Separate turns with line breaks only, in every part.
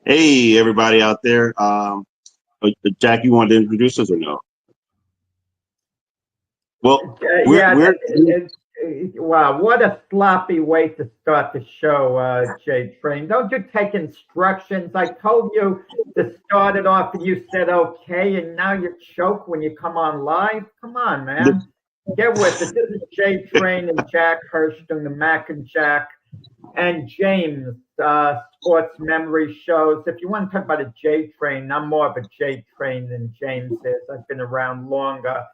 Hey, everybody out there. Jack, you wanted to introduce us or no? Well,
wow, what a sloppy way to start the show, J Train. Don't you take instructions? I told you to start it off and you said okay, and now you choke when you come on live? Come on, man. Get with it. This is J Train and Jack Hirsch doing the Mac and Jack and James sports memory shows. If you want to talk about a J Train, I'm more of a J Train than James is. I've been around longer.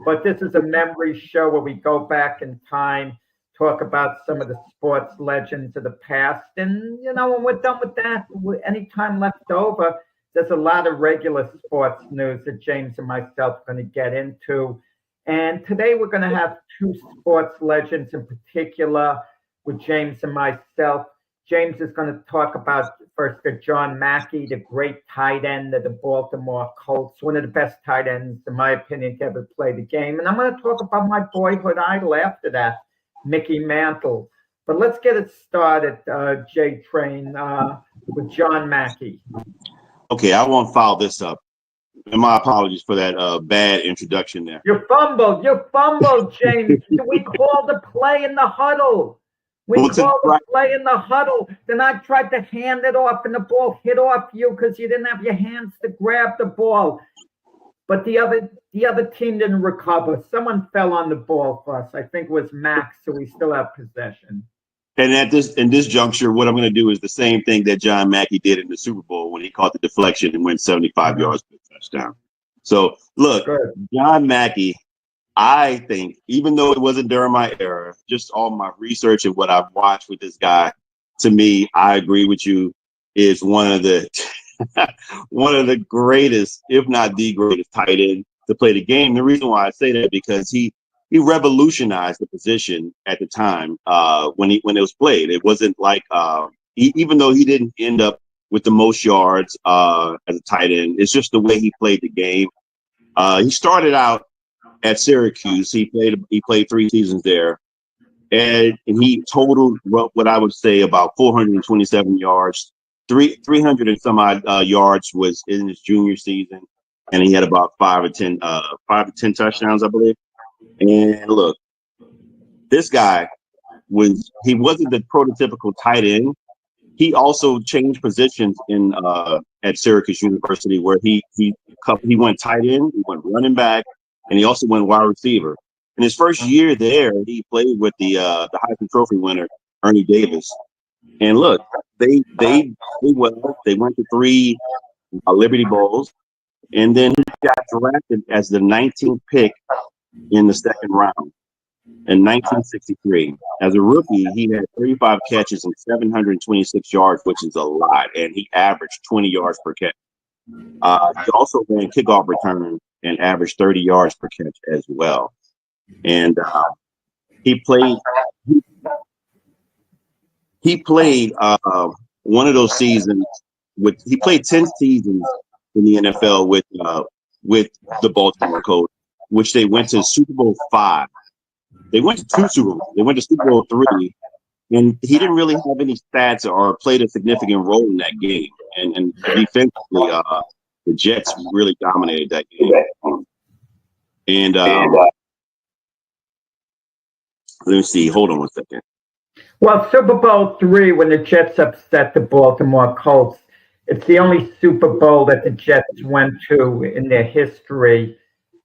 But this is a memory show where we go back in time, talk about some of the sports legends of the past. And, you know, when we're done with that, any time left over, there's a lot of regular sports news that James and myself are going to get into. And today we're going to have two sports legends in particular with James and myself. James is going to talk about first John Mackey, the great tight end of the Baltimore Colts, one of the best tight ends, in my opinion, to ever play the game. And I'm going to talk about my boyhood idol after that, Mickey Mantle. But let's get it started, J Train, with John Mackey.
Okay, I won't follow this up. And my apologies for that bad introduction there.
You fumbled, James. We called the play in the huddle. We called the play in the huddle. Then I tried to hand it off, and the ball hit off you because you didn't have your hands to grab the ball. But the other team didn't recover. Someone fell on the ball for us. I think it was Max, so we still have possession.
And in this juncture, what I'm going to do is the same thing that John Mackey did in the Super Bowl when he caught the deflection and went 75 yards for a touchdown. So, look, John Mackey, I think, even though it wasn't during my era, just all my research and what I've watched with this guy, to me, I agree with you, is one of the greatest, if not the greatest, tight end to play the game. The reason why I say that because he revolutionized the position at the time when it was played. It wasn't like even though he didn't end up with the most yards as a tight end, it's just the way he played the game. He started out at Syracuse. He played 3 seasons there, and he totaled what I would say about 427 yards. 300 and some odd yards was in his junior season, and he had about 5 to 10 touchdowns, I believe. And look, this guy wasn't the prototypical tight end. He also changed positions at Syracuse University, where he went tight end, he went running back, and he also went wide receiver. In his first year there, he played with the Heisman Trophy winner, Ernie Davis. And look, they went to 3 Liberty Bowls, and then he got drafted as the 19th pick in the second round in 1963. As a rookie, he had 35 catches and 726 yards, which is a lot, and he averaged 20 yards per catch. He also ran kickoff return and averaged 30 yards per catch as well. And he played one of those seasons he played 10 seasons in the NFL with the Baltimore Colts, which they went to Super Bowl 5. They went to 2 Super Bowls. They went to Super Bowl 3, and he didn't really have any stats or played a significant role in that game. And defensively, the Jets really dominated that game. And let me see. Hold on one second.
Well, Super Bowl 3, when the Jets upset the Baltimore Colts, it's the only Super Bowl that the Jets went to in their history.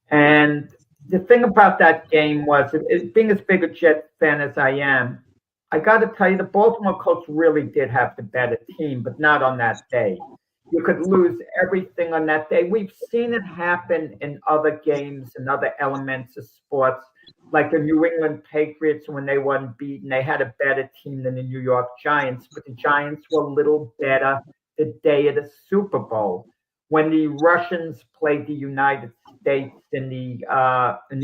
And the thing about that game was, being as big a Jets fan as I am, I got to tell you, the Baltimore Colts really did have the better team, but not on that day. You could lose everything on that day. We've seen it happen in other games and other elements of sports, like the New England Patriots when they were unbeaten. They had a better team than the New York Giants, but the Giants were a little better the day of the Super Bowl. When the Russians played the United States in the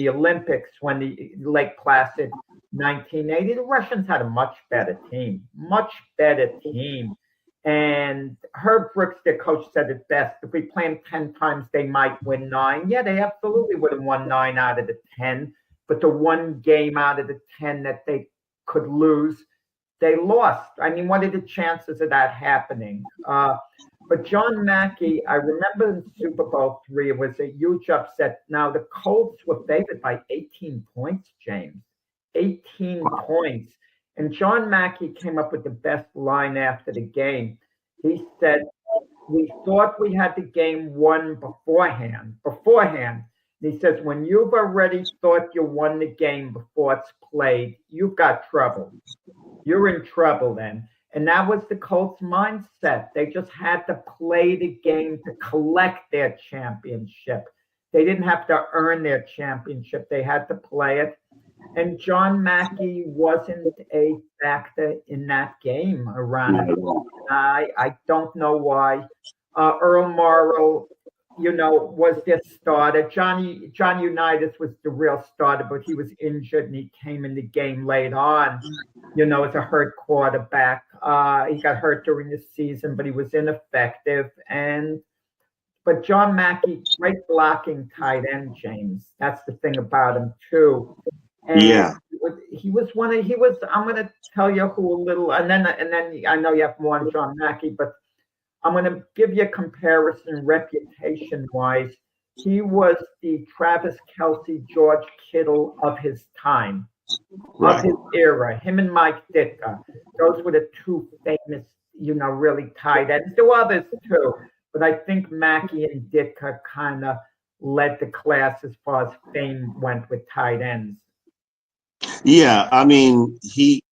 Olympics, when the Lake Placid 1980, the Russians had a much better team. And Herb Brooks, their coach, said it best. If we play them 10 times, they might win 9. Yeah, they absolutely would have won 9 out of the 10. But the one game out of the 10 that they could lose, they lost. I mean, what are the chances of that happening? But John Mackey, I remember in Super Bowl III, it was a huge upset. Now, the Colts were favored by 18 points, James. 18 points. And John Mackey came up with the best line after the game. He said, we thought we had the game won beforehand. And he says, when you've already thought you won the game before it's played, you've got trouble. You're in trouble then. And that was the Colts' mindset. They just had to play the game to collect their championship. They didn't have to earn their championship. They had to play it. And John Mackey wasn't a factor in that game, ironically. I don't know why. Earl Morrall, was their starter. Johnny Unitas was the real starter, but he was injured and he came in the game late on, as a hurt quarterback. He got hurt during the season, but he was ineffective. But John Mackey, great blocking tight end, James. That's the thing about him too. And I'm going to tell you who a little, and then I know you have more on John Mackey, but I'm going to give you a comparison reputation-wise. He was the Travis Kelce, George Kittle of his time, of his era. Him and Mike Ditka. Those were the two famous, really tight ends. There were others too, but I think Mackey and Ditka kind of led the class as far as fame went with tight ends.
Yeah, I mean, he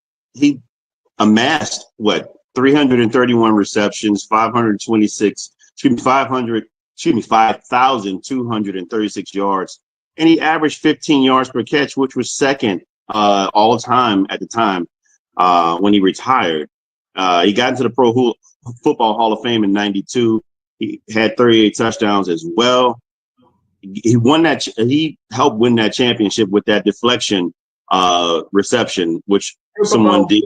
amassed 331 receptions, 5,236 yards, and he averaged 15 yards per catch, which was second all time at the time when he retired. He got into the Pro Football Hall of Fame in '92. He had 38 touchdowns as well. He won that. He helped win that championship with that deflection reception, which someone did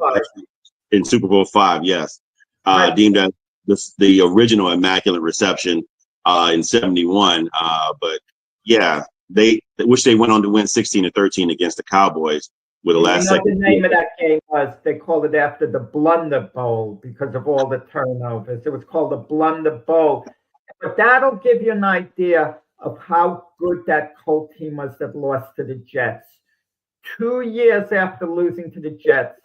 in Super Bowl V. Yes, deemed as the original immaculate reception in '71. But yeah, they went on to win 16-13 against the Cowboys with the last second.
The name of that game was, they called it after the Blunder Bowl because of all the turnovers. It was called the Blunder Bowl. But that'll give you an idea of how good that Colt team was that lost to the Jets. 2 years after losing to the Jets,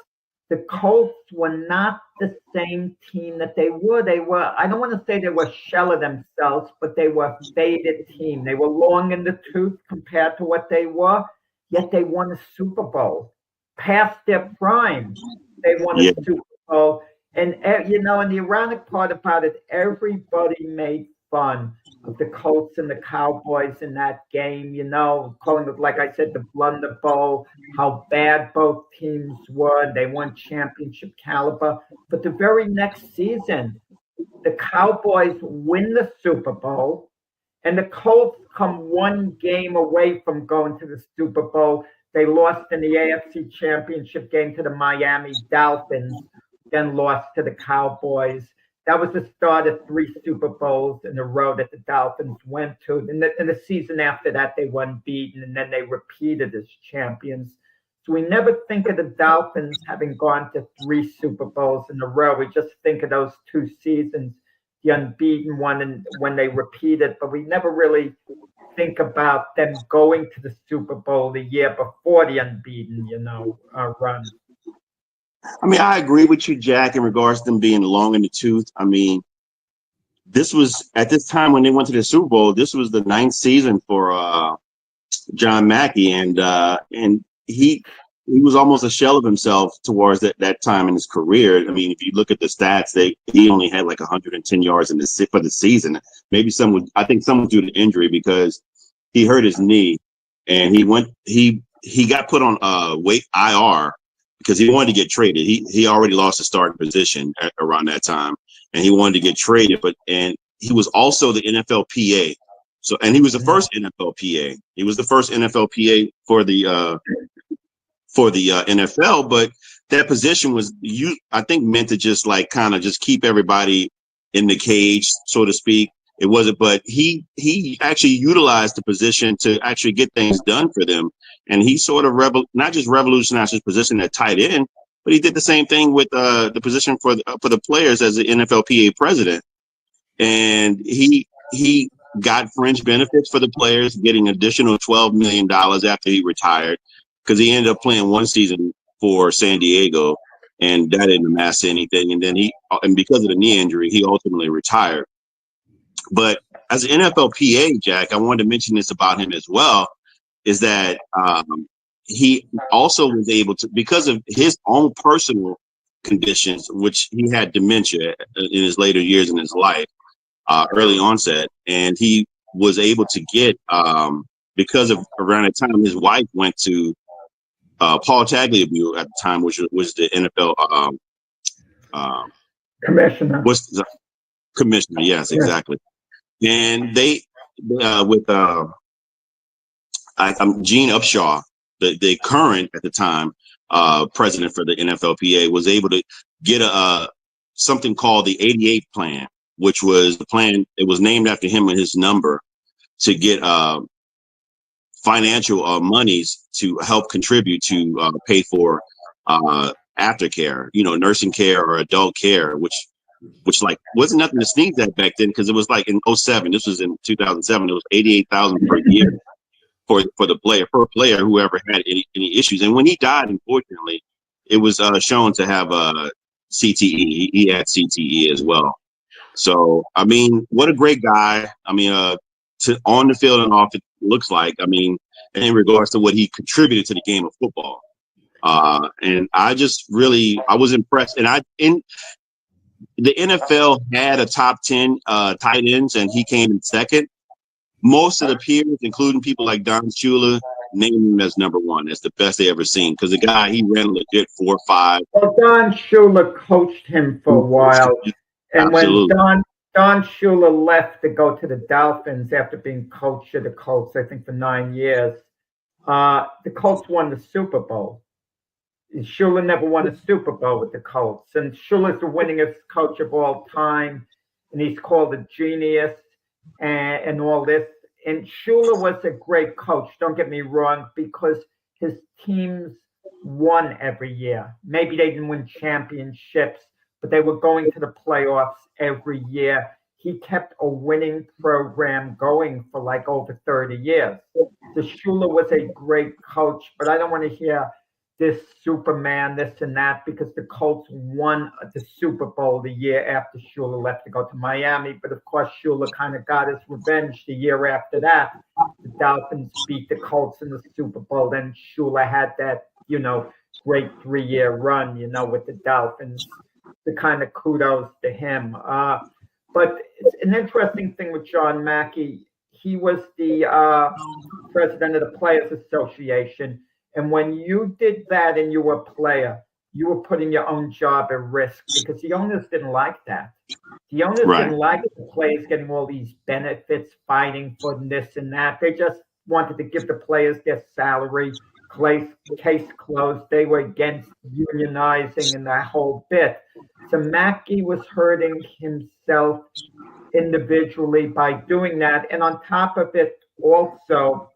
the Colts were not the same team that they were. They were, I don't want to say they were a shell of themselves, but they were a faded team. They were long in the tooth compared to what they were, yet they won a Super Bowl. Past their prime, they won a Super Bowl. And, and the ironic part about it, everybody made fun of the Colts and the Cowboys in that game, calling it, like I said, the Blunder Bowl, how bad both teams were. They won championship caliber. But the very next season, the Cowboys win the Super Bowl, and the Colts come one game away from going to the Super Bowl. They lost in the AFC Championship game to the Miami Dolphins, then lost to the Cowboys. That was the start of 3 Super Bowls in a row that the Dolphins went to. And the season after that, they won beaten, and then they repeated as champions. So we never think of the Dolphins having gone to 3 Super Bowls in a row. We just think of those 2 seasons, the unbeaten one and when they repeated, but we never really think about them going to the Super Bowl the year before the unbeaten, run.
I mean, I agree with you, Jack, in regards to them being long in the tooth. I mean, this was at this time when they went to the Super Bowl. This was the 9th season for John Mackey, and he was almost a shell of himself towards that time in his career. I mean, if you look at the stats, he only had like 110 yards for the season. Maybe I think someone due to injury because he hurt his knee, and he got put on IR. Because he wanted to get traded. He already lost his starting position around that time, and he wanted to get traded. And he was also the NFL PA. So, and he was the first NFL PA. He was the first NFL PA for the NFL. But that position was I think meant to just like kind of just keep everybody in the cage, so to speak. It wasn't, but he actually utilized the position to actually get things done for them. And he sort of not just revolutionized his position at tight end, but he did the same thing with the position for the players as the NFLPA president. And he got fringe benefits for the players, getting additional $12 million after he retired, because he ended up playing one season for San Diego, and that didn't amass anything. And then and because of the knee injury, he ultimately retired. But as an NFLPA, Jack, I wanted to mention this about him as well, is that he also was able to, because of his own personal conditions, which he had dementia in his later years in his life, early onset, and he was able to get, because of around the time his wife went to Paul Tagliabue at the time, which was the NFL
commissioner.
Commissioner, yes, exactly. And they with Gene Upshaw, the current at the time president for the NFLPA, was able to get something called the 88 plan, which was the plan. It was named after him and his number, to get financial monies to help contribute to pay for aftercare, nursing care or adult care, which like wasn't nothing to sneeze at back then, because it was like in 2007. This was in 2007. It was $88,000 per year for the player, per player, whoever had any issues. And when he died, unfortunately, it was shown to have CTE. He had CTE as well. So I mean, what a great guy. I mean, on the field and off, it looks like. I mean, in regards to what he contributed to the game of football. And I was impressed. And the NFL had a top 10 tight ends, and he came in second. Most of the peers, including people like Don Shula, named him as number one. That's the best they ever seen, because the guy, he ran legit 4.5.
Well, Don Shula coached him for a while. And
Absolutely.
when Don Shula left to go to the Dolphins after being coach of the Colts, I think for 9 years, the Colts won the Super Bowl. Shula never won a Super Bowl with the Colts. And Shula's the winningest coach of all time. And he's called a genius and all this. And Shula was a great coach, don't get me wrong, because his teams won every year. Maybe they didn't win championships, but they were going to the playoffs every year. He kept a winning program going for like over 30 years. The Shula was a great coach, but I don't want to hear this Superman, this and that, because the Colts won the Super Bowl the year after Shula left to go to Miami. But of course, Shula kind of got his revenge the year after that. The Dolphins beat the Colts in the Super Bowl. Then Shula had that, great 3-year run, with the Dolphins. The kind of kudos to him. But it's an interesting thing with John Mackey. He was the president of the Players Association. And when you did that and you were a player, you were putting your own job at risk, because the owners didn't like that. The owners didn't like the players getting all these benefits, fighting for this and that. They just wanted to give the players their salary, case closed. They were against unionizing and that whole bit. So Mackey was hurting himself individually by doing that. And on top of it, also,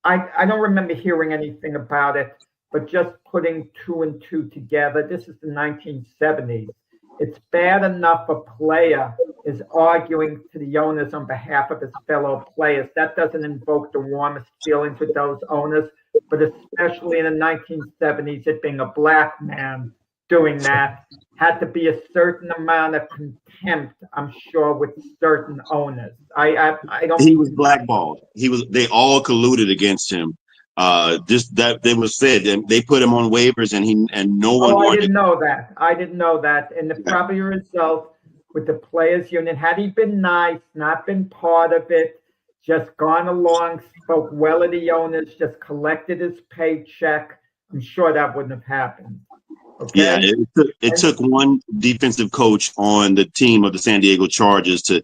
I don't remember hearing anything about it, but just putting 2 and 2 together. This is the 1970s. It's bad enough a player is arguing to the owners on behalf of his fellow players. That doesn't invoke the warmest feelings with those owners, but especially in the 1970s, it being a black man doing that had to be a certain amount of contempt, I'm sure, with certain owners. I don't.
He was blackballed. They all colluded against him. Just that they was said, and they put him on waivers, and no one.
I didn't know that. And the probably result with the players' union, had he been nice, not been part of it, just gone along, spoke well of the owners, just collected his paycheck, I'm sure that wouldn't have happened. Okay?
Yeah, it took one defensive coach on the team of the San Diego Chargers to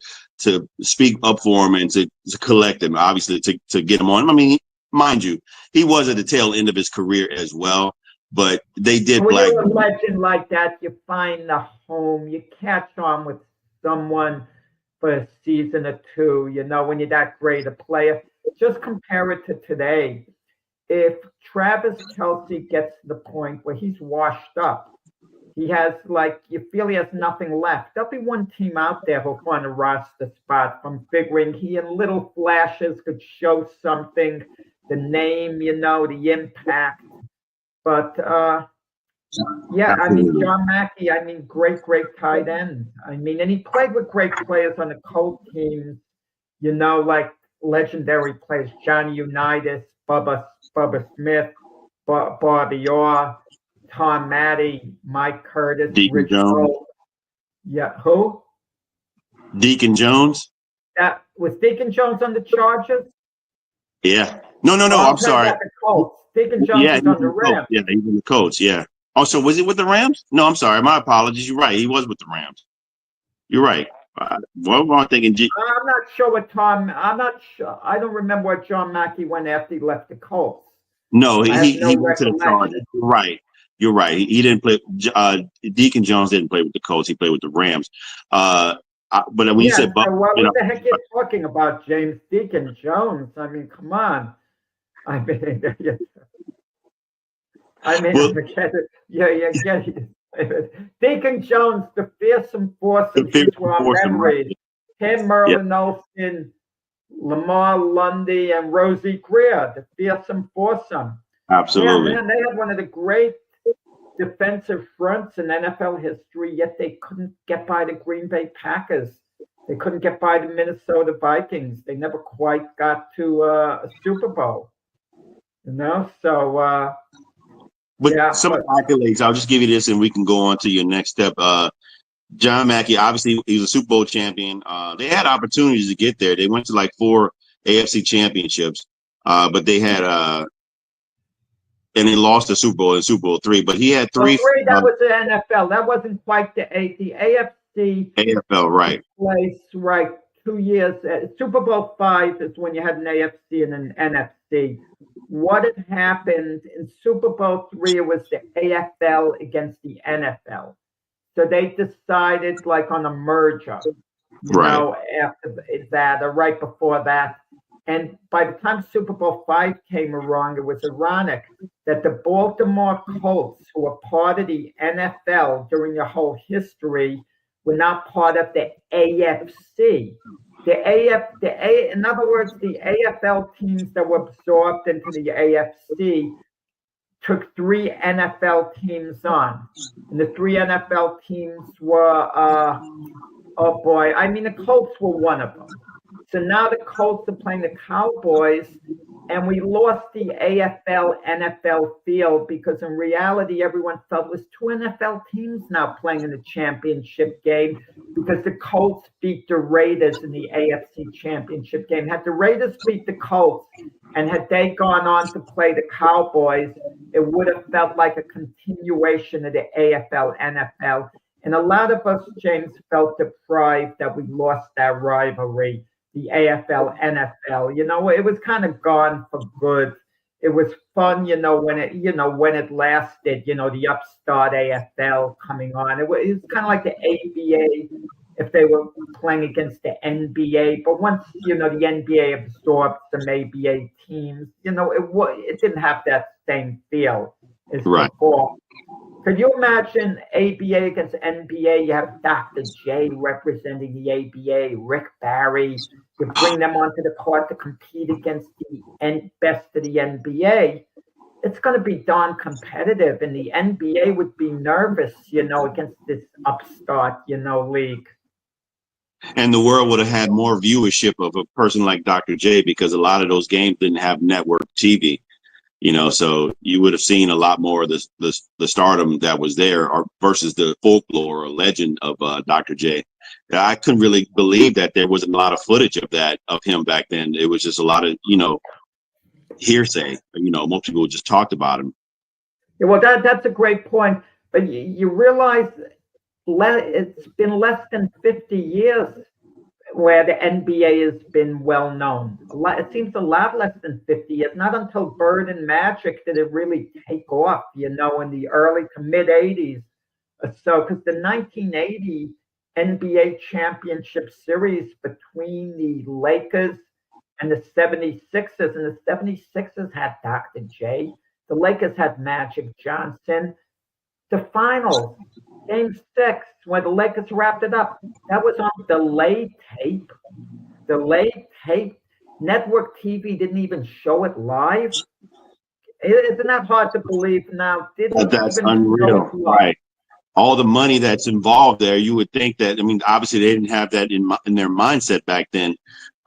speak up for him and to collect him, obviously, to get him on. I mean, mind you, he was at the tail end of his career as well. but they did
when
black.
you're a legend like that, you find the home, you catch on with someone for a season or two, when you're that great a player. Just compare it to today. If Travis Kelce gets to the point where he's washed up, he has you feel he has nothing left. There'll be one team out there who'll find a roster spot from figuring he in little flashes could show something, the name, the impact. But yeah, I mean, John Mackey, great tight end. And he played with great players on the Colts teams, like legendary players, Johnny Unitas, Bubba Smith, Bobby Orr, Tom Matty, Mike Curtis,
Deacon
Rich
Jones.
Cole. Yeah, who?
Deacon Jones.
That was Deacon Jones on the Chargers?
Yeah. No. I'm sorry.
The Colts. Deacon Jones is on the Rams.
Yeah, he's in the Colts. Yeah. Also, was he with the Rams? No, I'm sorry. My apologies. You're right. He was with the Rams. You're right. What am I thinking?
I'm not sure what Tom. I'm not sure. I don't remember what John Mackey went after he left the Colts.
No, he went to the Chargers. You're right. He didn't play. Deacon Jones didn't play with the Colts. He played with the Rams. But when you said,
what the heck are you talking about, James? Deacon Jones? Come on. Forget it. Yeah. Deacon Jones, the fearsome foursome, since we're on memories. Him, Merlin Olsen, Lamar Lundy, and Rosie Greer, the fearsome foursome.
Absolutely.
Yeah, man, they had one of the great defensive fronts in NFL history, yet they couldn't get by the Green Bay Packers. They couldn't get by the Minnesota Vikings. They never quite got to a Super Bowl. So... some accolades. I'll just give you this, and we can go on to your next step. John Mackey, obviously, he was a Super Bowl champion. They had opportunities to get there. They went to 4 AFC championships, but they had and they lost the Super Bowl in Super Bowl 3. But he had 3. That was the NFL. That wasn't quite the AFC.
AFL, right?
Place, right. 2 years. Super Bowl 5 is when you had an AFC and an NFC. What had happened in Super Bowl 3, it was the AFL against the NFL. So they decided on a merger, after that or right before that. And by the time Super Bowl 5 came along, it was ironic that the Baltimore Colts, who were part of the NFL during their whole history, were not part of the AFC. In other words, the AFL teams that were absorbed into the AFC took 3 NFL teams on. And the 3 NFL teams were, the Colts were one of them. So now the Colts are playing the Cowboys, and we lost the AFL-NFL field because in reality, everyone felt it was 2 NFL teams now playing in the championship game because the Colts beat the Raiders in the AFC championship game. Had the Raiders beat the Colts and had they gone on to play the Cowboys, it would have felt like a continuation of the AFL-NFL. And a lot of us, James, felt deprived that we lost that rivalry. The AFL, NFL, it was kind of gone for good. It was fun, when it lasted, the upstart AFL coming on. It was kind of like the ABA if they were playing against the NBA. But once, the NBA absorbed some ABA teams, it didn't have that same feel as before. Could you imagine ABA against NBA? You have Dr. J representing the ABA, Rick Barry. You bring them onto the court to compete against the best of the NBA. It's going to be darn competitive, and the NBA would be nervous, against this upstart, league.
And the world would have had more viewership of a person like Dr. J because a lot of those games didn't have network TV. So you would have seen a lot more of the stardom that was there versus the folklore or legend of Dr. J. I couldn't really believe that there wasn't a lot of footage of him back then. It was just a lot of, hearsay. Most people just talked about him.
Yeah, well, that's a great point. But you realize it's been less than 50 years where the NBA has been well known. It seems a lot less than 50 years. Not until Bird and Magic did it really take off, in the early to mid 80s. So, because the 1980 NBA championship series between the Lakers and the 76ers, and the 76ers had Dr. J. The Lakers had Magic Johnson. The finals, Game 6, where the Lakers wrapped it up, that was on delayed tape. Delayed tape. Network TV didn't even show it live. Isn't that hard to believe now?
That's unreal, right? All the money that's involved there, you would think that, I mean, obviously they didn't have that in their mindset back then,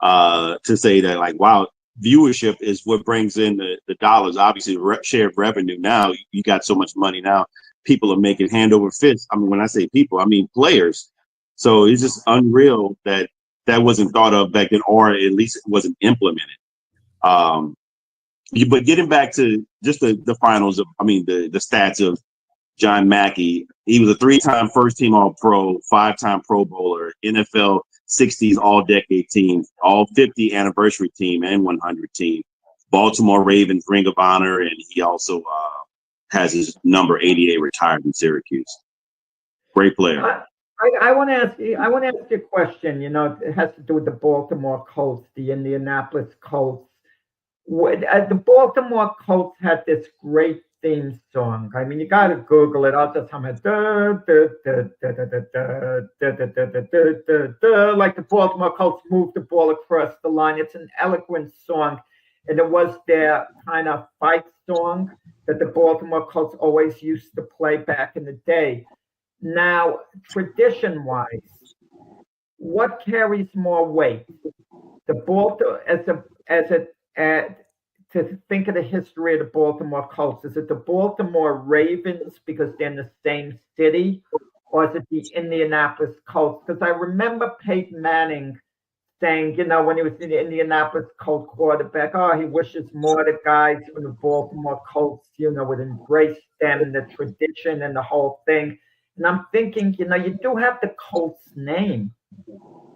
to say that, like, wow, viewership is what brings in the dollars. Obviously, share of revenue. Now you got so much money now. People are making hand over fist. I mean, when I say people, I mean players. So it's just unreal that wasn't thought of back then, or at least it wasn't implemented. But getting back to just the finals of, I mean, the stats of John Mackey, he was a 3-time first-team All-Pro, 5-time Pro Bowler, NFL 60s All-Decade Team, All 50 Anniversary Team, and 100 Team, Baltimore Ravens Ring of Honor, and he also has his number 88 retired in Syracuse. Great player.
I want to ask you. I want to ask you a question. It has to do with the Baltimore Colts, the Indianapolis Colts. The Baltimore Colts had this great theme song. I mean, you got to Google it. I'll just hum it. Like the Baltimore Colts moved the ball across the line. It's an eloquent song. And it was their kind of fight song that the Baltimore Colts always used to play back in the day. Now, tradition-wise, what carries more weight? The Baltimore, to think of the history of the Baltimore Colts, is it the Baltimore Ravens because they're in the same city, or is it the Indianapolis Colts? Because I remember Peyton Manning saying, when he was in the Indianapolis Colts quarterback, he wishes more of the guys from the Baltimore Colts, would embrace them and the tradition and the whole thing. And I'm thinking, you do have the Colts name,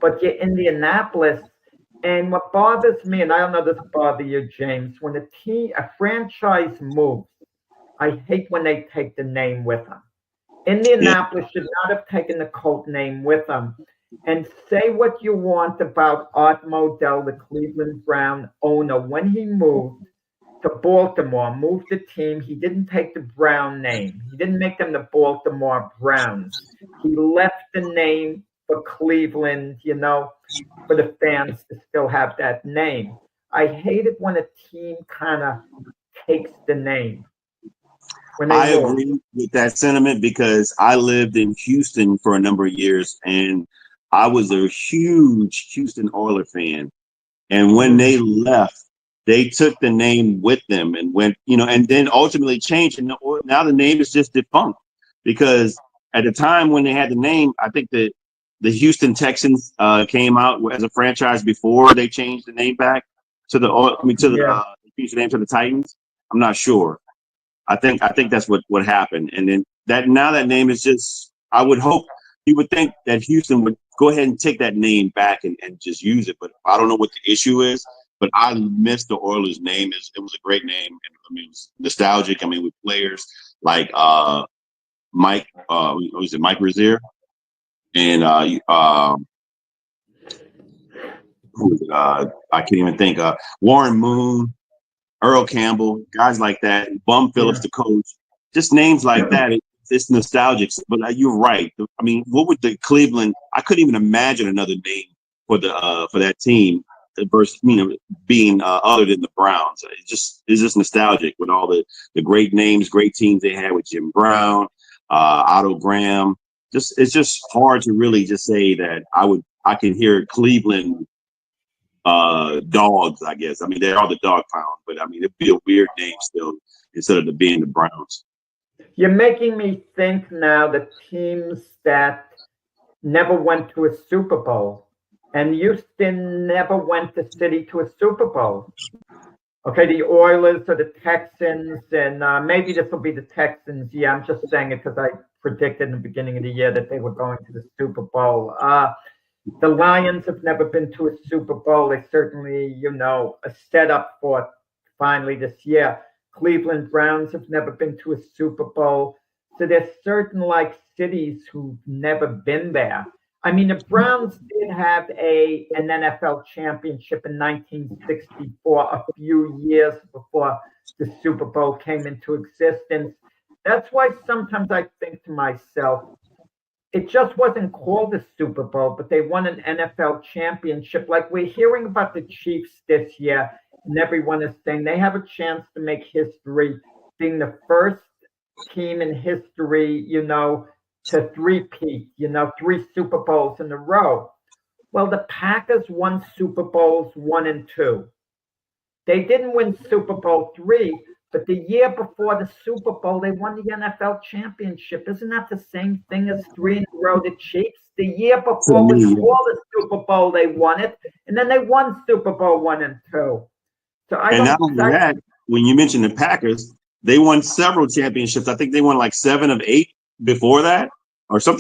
but you're Indianapolis. And what bothers me, and I don't know if this bothers you, James, when a franchise moves, I hate when they take the name with them. Indianapolis should not have taken the Colt name with them. And say what you want about Art Modell, the Cleveland Brown owner. When he moved to Baltimore, moved the team, he didn't take the Brown name. He didn't make them the Baltimore Browns. He left the name for Cleveland, for the fans to still have that name. I hate it when a team kind of takes the name. I
agree with that sentiment because I lived in Houston for a number of years and I was a huge Houston Oilers fan. And when they left, they took the name with them and went, and then ultimately changed. And now the name is just defunct because at the time when they had the name, I think that the Houston Texans came out as a franchise before they changed the name back to the Houston name to the Titans. I'm not sure. I think that's what happened. And then that name is just, I would hope, you would think that Houston would go ahead and take that name back and just use it. But I don't know what the issue is. But I miss the Oilers name. It was a great name. And, it was nostalgic. with players like Mike, was it Mike Rozier? And who was it? I can't even think. Warren Moon, Earl Campbell, guys like that. Bum Phillips, the coach. Just names like that. It's nostalgic. But you're right. What would the Cleveland? I couldn't even imagine another name for that team versus being other than the Browns. It's just nostalgic with all the great names, great teams they had with Jim Brown, Otto Graham. It's just hard to really just say that I can hear Cleveland dogs, I guess. They are the dog pound, but it'd be a weird name still instead of being the Browns.
You're making me think now the teams that never went to a Super Bowl, and Houston never went the city to a Super Bowl. Okay, the Oilers or the Texans, and maybe this will be the Texans. Yeah, I'm just saying it because I predicted in the beginning of the year that they were going to the Super Bowl. The Lions have never been to a Super Bowl. They certainly, a setup for it finally this year. Cleveland Browns have never been to a Super Bowl. So there's certain like cities who've never been there. I mean, the Browns did have an NFL championship in 1964, a few years before the Super Bowl came into existence. That's why sometimes I think to myself, it just wasn't called a Super Bowl, but they won an NFL championship. Like we're hearing about the Chiefs this year, and everyone is saying they have a chance to make history, being the first team in history, to three-peat, 3 Super Bowls in a row. Well, the Packers won Super Bowls 1 and 2. They didn't win Super Bowl 3, but the year before the Super Bowl, they won the NFL championship. Isn't that the same thing as 3 in a row, the Chiefs? The year before was called the Super Bowl, they won it, and then they won Super Bowl 1 and 2. So
not only that, when you mentioned the Packers, they won several championships. I think they won like 7 of 8 before that, or some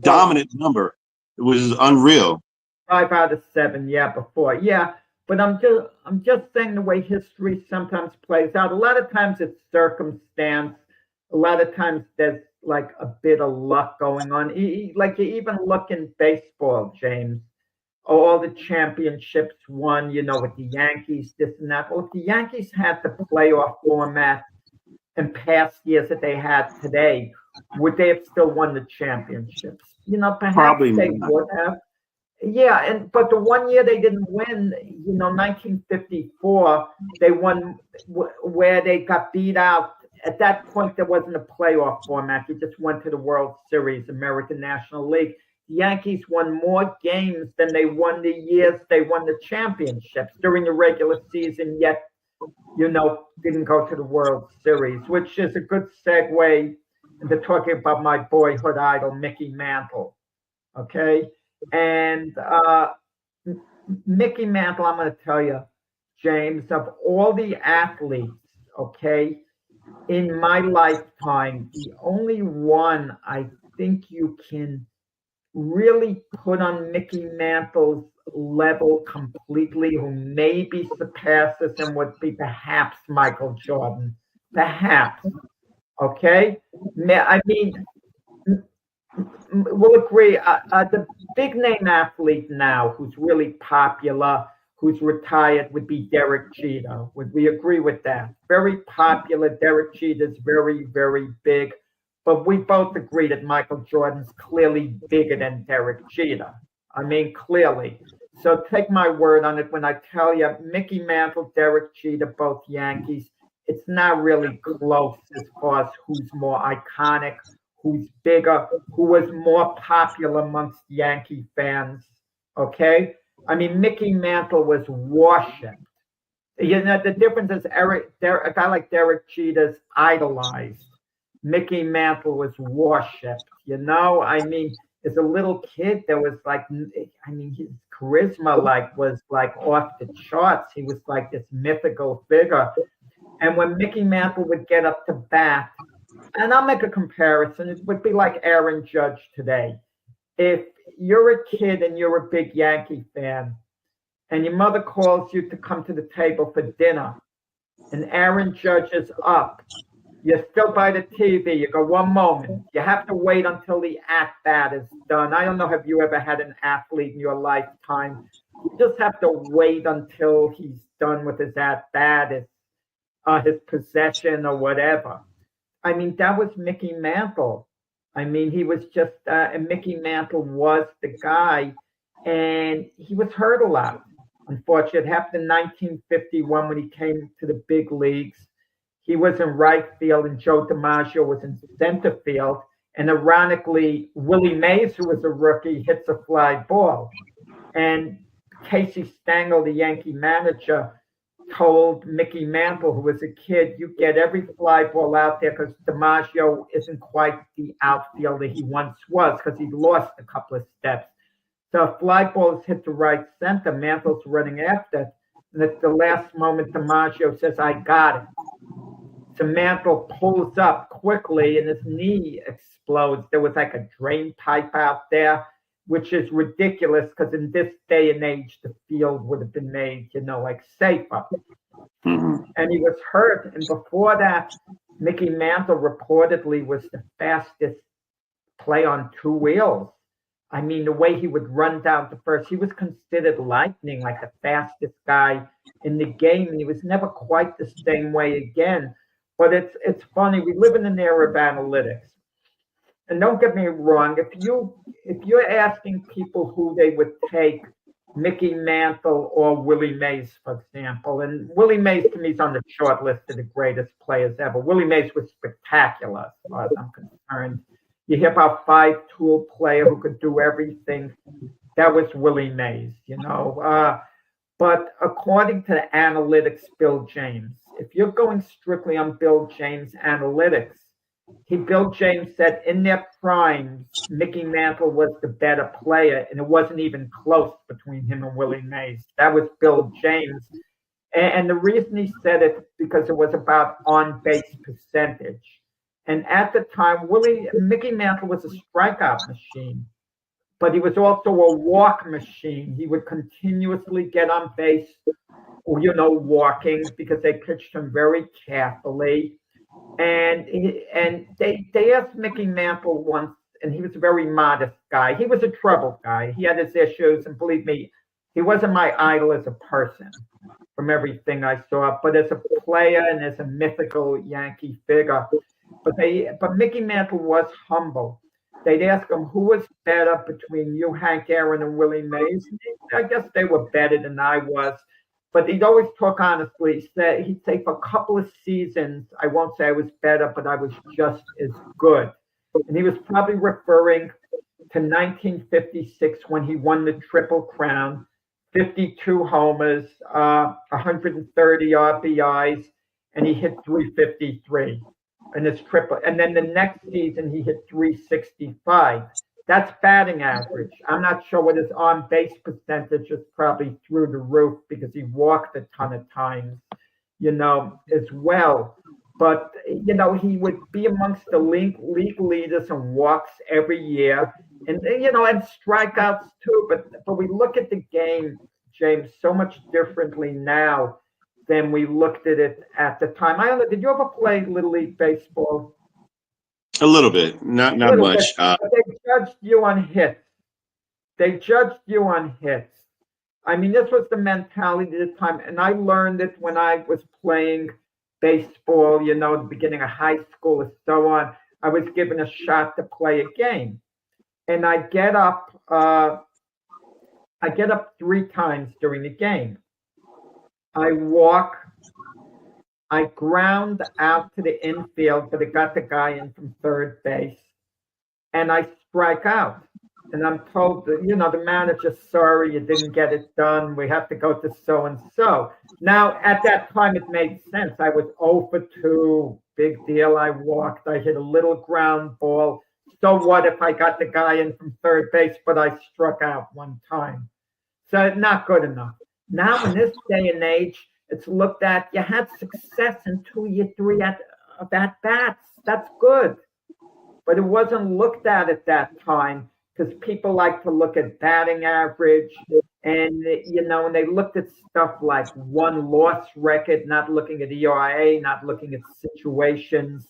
dominant number. It was unreal.
5 out of 7, before, But I'm just saying the way history sometimes plays out. A lot of times it's circumstance. A lot of times there's like a bit of luck going on. Like you even look in baseball, James. All the championships won, with the Yankees, this and that. Well, if the Yankees had the playoff format in past years that they had today, would they have still won the championships? Perhaps
Probably
they
not.
would have. Yeah, but the one year they didn't win, 1954, they won where they got beat out. At that point, there wasn't a playoff format. You just went to the World Series, American National League. The Yankees won more games than they won the years they won the championships during the regular season, yet, didn't go to the World Series, which is a good segue into talking about my boyhood idol, Mickey Mantle. Okay? And Mickey Mantle, I'm going to tell you, James, of all the athletes, okay, in my lifetime, the only one I think you can really put on Mickey Mantle's level completely, who maybe surpasses him, would be perhaps Michael Jordan. Perhaps. Okay? I mean, we'll agree. The big name athlete now who's really popular, who's retired, would be Derek Jeter. Would we agree with that? Very popular. Derek Jeter's very, very big. But we both agree that Michael Jordan's clearly bigger than Derek Jeter. I mean, clearly. So take my word on it when I tell you Mickey Mantle, Derek Jeter, both Yankees. It's not really close as far as who's more iconic, who's bigger, who was more popular amongst Yankee fans, okay? I mean, Mickey Mantle was worshipped. The difference is a guy like Derek Jeter's idolized. Mickey Mantle was worshipped, I mean, as a little kid, there was his charisma was off the charts. He was like this mythical figure. And when Mickey Mantle would get up to bat, and I'll make a comparison, it would be like Aaron Judge today. If you're a kid and you're a big Yankee fan, and your mother calls you to come to the table for dinner, and Aaron Judge is up, you're still by the TV. You go, one moment. You have to wait until the at-bat is done. I don't know, have you ever had an athlete in your lifetime? You just have to wait until he's done with his at-bat, his possession or whatever. I mean, that was Mickey Mantle. I mean, he was just, and Mickey Mantle was the guy, and he was hurt a lot. Unfortunately, it happened in 1951 when he came to the big leagues. He was in right field, and Joe DiMaggio was in center field. And ironically, Willie Mays, who was a rookie, hits a fly ball. And Casey Stengel, the Yankee manager, told Mickey Mantle, who was a kid, you get every fly ball out there because DiMaggio isn't quite the outfielder he once was because he lost a couple of steps. So fly balls hit the right center. Mantle's running after. And at the last moment, DiMaggio says, I got it. So Mantle pulls up quickly and his knee explodes. There was like a drain pipe out there. which is ridiculous because in this day and age, the field would have been made, like safer.
Mm-hmm.
And he was hurt. And before that, Mickey Mantle reportedly was the fastest play on two wheels. I mean, the way he would run down to first, he was considered lightning, like the fastest guy in the game. And he was never quite the same way again. But it's funny. We live in an era of analytics. And don't get me wrong, if you're asking people who they would take, Mickey Mantle or Willie Mays, for example, and Willie Mays to me is on the short list of the greatest players ever. Willie Mays was spectacular as far as I'm concerned. You hear about five-tool player who could do everything. That was Willie Mays, But according to the analytics, Bill James, if you're going strictly on Bill James analytics, Bill James said in their primes, Mickey Mantle was the better player, and it wasn't even close between him and Willie Mays. That was Bill James. And the reason he said it, because it was about on-base percentage. And at the time, Mickey Mantle was a strikeout machine, but he was also a walk machine. He would continuously get on base, walking, because they pitched him very carefully. And they asked Mickey Mantle once, and he was a very modest guy. He was a troubled guy. He had his issues, and believe me, he wasn't my idol as a person from everything I saw, but as a player and as a mythical Yankee figure. But Mickey Mantle was humble. They'd ask him who was better between you, Hank Aaron, and Willie Mays. I guess they were better than I was. But he'd always talk honestly. He'd say for a couple of seasons, I won't say I was better, but I was just as good. And he was probably referring to 1956 when he won the Triple Crown, 52 homers, 130 RBIs, and he hit 353 in his triple. And then the next season, he hit 365. That's batting average. I'm not sure what his on-base percentage is, probably through the roof because he walked a ton of times, as well. But, he would be amongst the league leaders in walks every year and strikeouts too. But we look at the game, James, so much differently now than we looked at it at the time. I don't know, did you ever play Little League Baseball?
A little bit, not much.
They judged you on hits. I mean, this was the mentality at the time, and I learned it when I was playing baseball, at the beginning of high school and so on. I was given a shot to play a game, and I get up 3 times during the game. I walk. I ground out to the infield, but it got the guy in from third base, and I strike out. And I'm told that, the manager, sorry, you didn't get it done. We have to go to so-and-so. Now, at that time, it made sense. I was 0 for 2, big deal. I walked. I hit a little ground ball. So what if I got the guy in from third base, but I struck out 1 time? So not good enough. Now, in this day and age, it's looked at, you had success in 2 or 3 at-bats. That's good. But it wasn't looked at that time because people like to look at batting average and, and they looked at stuff like won-loss record, not looking at ERA, not looking at situations,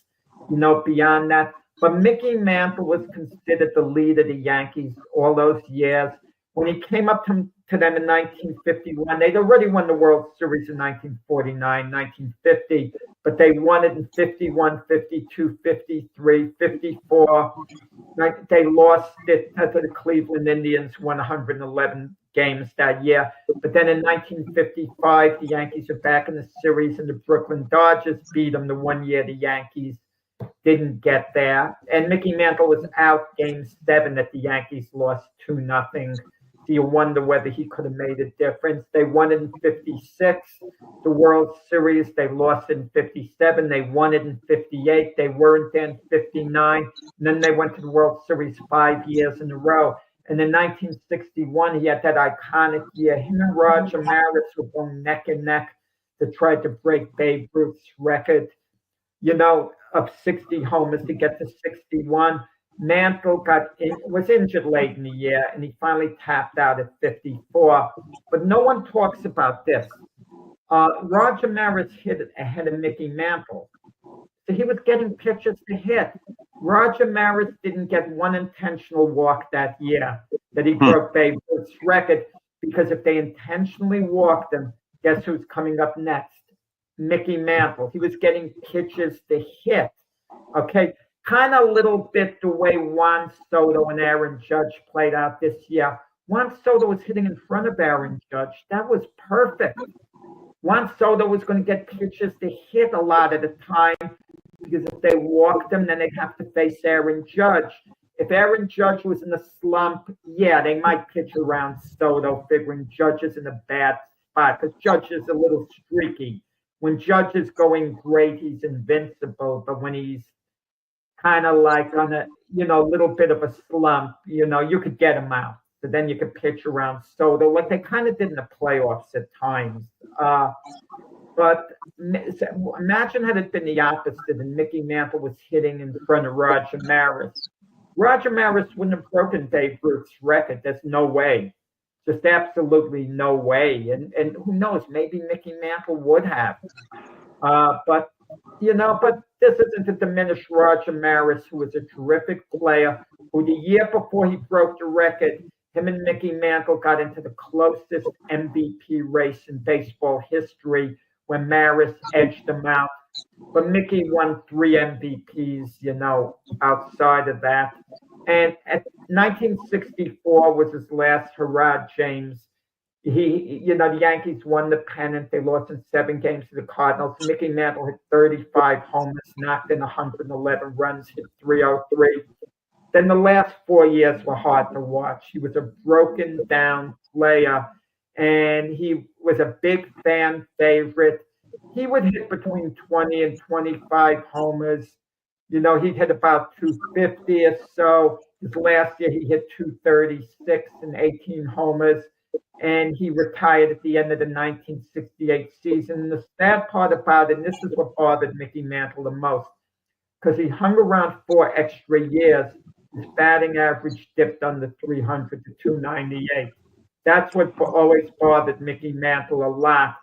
beyond that. But Mickey Mantle was considered the leader of the Yankees all those years. When he came up to them in 1951, they'd already won the World Series in 1949, 1950, but they won it in 51, 52, 53, 54. They lost it to the Cleveland Indians, won 111 games that year. But then in 1955, the Yankees are back in the series, and the Brooklyn Dodgers beat them the 1 year the Yankees didn't get there. And Mickey Mantle was out Game 7 that the Yankees lost 2-0. So you wonder whether he could have made a difference. They won it in 56, the World Series. They lost it in 57. They won it in 58. They weren't there in 59. And then they went to the World Series 5 years in a row. And in 1961, he had that iconic year. Him and Roger Maris were going neck and neck to try to break Babe Ruth's record, of 60 homers to get to 61. Mantle was injured late in the year, and he finally tapped out at 54. But no one talks about this. Roger Maris hit ahead of Mickey Mantle. So he was getting pitches to hit. Roger Maris didn't get one intentional walk that year that he broke Babe Ruth's record, because if they intentionally walked him, guess who's coming up next? Mickey Mantle. He was getting pitches to hit. Okay, kind of a little bit the way Juan Soto and Aaron Judge played out this year. Juan Soto was hitting in front of Aaron Judge. That was perfect. Juan Soto was going to get pitches to hit a lot of the time, because if they walked him, then they'd have to face Aaron Judge. If Aaron Judge was in a slump, yeah, they might pitch around Soto, figuring Judge is in a bad spot, because Judge is a little streaky. When Judge is going great, he's invincible, but when he's kind of like on a, little bit of a slump, you could get him out. So then you could pitch around Soto, like they kind of did in the playoffs at times. But imagine had it been the opposite and Mickey Mantle was hitting in front of Roger Maris. Roger Maris wouldn't have broken Babe Ruth's record. There's no way. Just absolutely no way. And who knows, maybe Mickey Mantle would have. But this isn't to diminish Roger Maris, who was a terrific player, who the year before he broke the record, him and Mickey Mantle got into the closest MVP race in baseball history when Maris edged him out. But Mickey won 3 MVPs, outside of that. And at 1964 was his last hurrah, James. The Yankees won the pennant. They lost in 7 games to the Cardinals. Mickey Mantle hit 35 homers, knocked in 111 runs, hit 303. Then the last 4 years were hard to watch. He was a broken down player, and he was a big fan favorite. He would hit between 20 and 25 homers. He'd hit about 250 or so. His last year, he hit 236 and 18 homers, and he retired at the end of the 1968 season. And the sad part about it, and this is what bothered Mickey Mantle the most, because he hung around 4 extra years, his batting average dipped under 300 to 298. That's what always bothered Mickey Mantle a lot,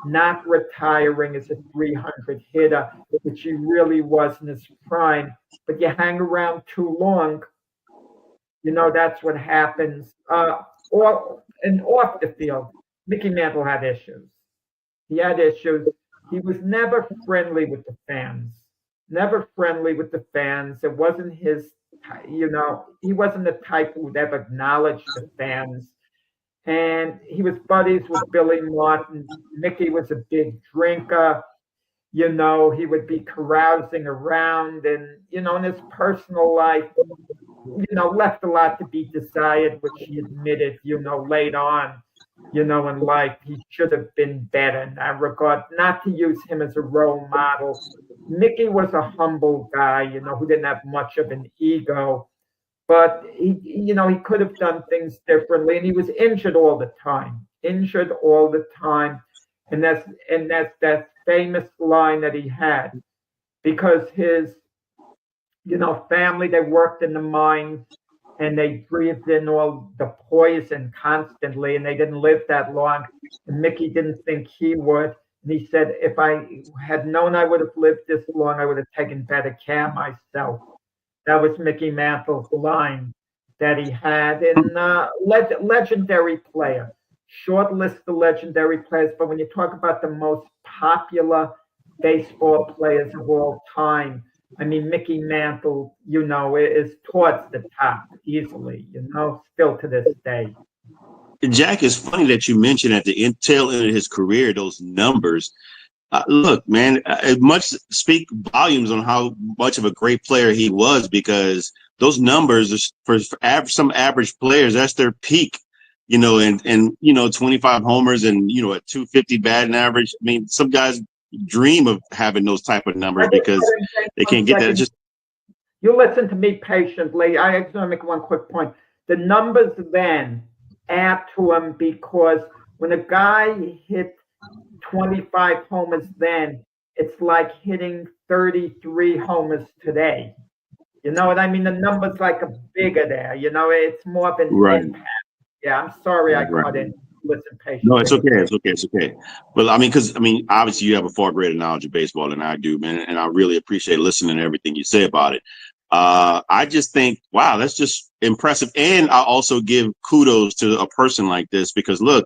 not retiring as a 300 hitter, which he really was in his prime. But you hang around too long, that's what happens. And off the field, Mickey Mantle had issues. He had issues. He was never friendly with the fans. It wasn't his, he wasn't the type who would ever acknowledge the fans. And he was buddies with Billy Martin. Mickey was a big drinker. He would be carousing around, and, in his personal life, left a lot to be desired, which he admitted, late on, in life. He should have been better in that regard, not to use him as a role model. Mickey was a humble guy, who didn't have much of an ego. But he could have done things differently, and he was injured all the time. And that's that famous line that he had, because his, family, they worked in the mines, and they breathed in all the poison constantly, and they didn't live that long. And Mickey didn't think he would. And he said, if I had known I would have lived this long, I would have taken better care of myself. That was Mickey Mantle's line that he had. And legendary player. Short list of legendary players, but when you talk about the most popular baseball players of all time, I mean, Mickey Mantle, is towards the top easily, still to this day.
Jack, it's funny that you mentioned at the tail end of his career, those numbers. Look, man, it must speak volumes on how much of a great player he was, because those numbers for some average players, that's their peak, and 25 homers and, a 250 batting average. I mean, some guys dream of having those type of numbers because they can't get that.
You listen to me patiently. I just want to make one quick point. The numbers then add to them, because when a guy hit 25 homers then, it's like hitting 33 homers today. You know what I mean? The numbers like are bigger there. You know, it's more of an
Right.
impact. Yeah, I'm sorry I
Right.
cut in. Listen
No,
patiently
it's
with
okay.
me.
It's okay. It's okay. But I mean, because I mean, obviously, you have a far greater knowledge of baseball than I do, man, and I really appreciate listening to everything you say about it. I just think, wow, that's just impressive, and I also give kudos to a person like this because look,